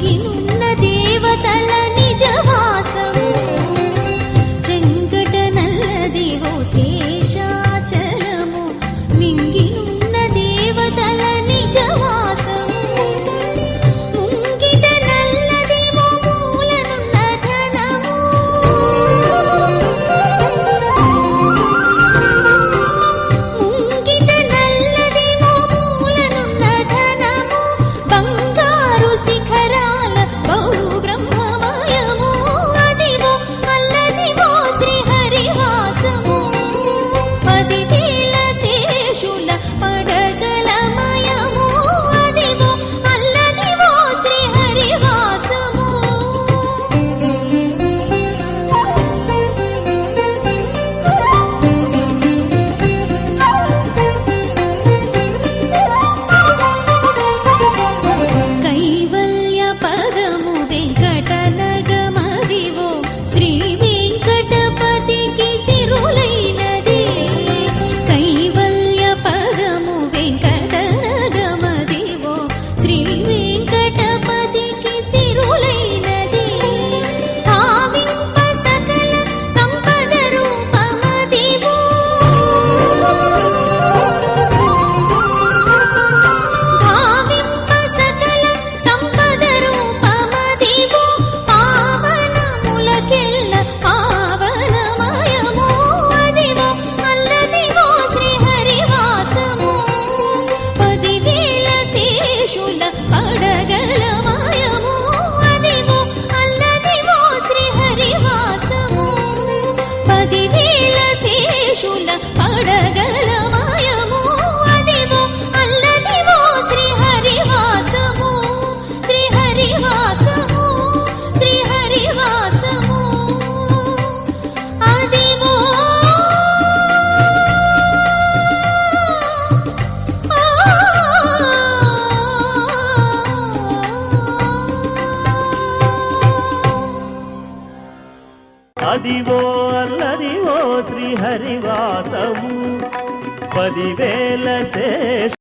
మింగినున్న దేవతల నిజవాసము చెంగట నల్లదివో శేషాచలము మింగినున్న దేవతల నిజవాసము ముంగిట నల్లదివో మూలనున్న ధనము ముంగిట నల్లదివో మూలనున్న ధనము బంగారు శిఖరాల బహు బ్రహ్మమయము అదివో అల్లదివో శ్రీహరివాసము 10,000 శేషుల పడగలమయము అదివో అల్లదివో శ్రీహరివాసము కైవల్య పదము వెంకటనగమదివో శ్రీ వెంకటపతికి సిరులైనది కైవల్య పదము వెంకటనగమదివో శ్రీ వెంకటపతికి సిరులైనది భావింప సకల సంపద రూపమదివో భావింప సకల సంపద రూపమదివో పావనములకెల్ల పావనమయము అదివో అల్లదివో శ్రీహరివాసము 10,000 శేషుల పడగలమయము అదివో అల్లదివో శ్రీహరివాసము 10,000 శేషుల పడగలమయము అదివో అల్లదివో శ్రీహరివాసము శ్రీహరివాసము శ్రీహరివాసము అదివో అదివో అల్లదివో శ్రీహరివాసము 10,000 శేష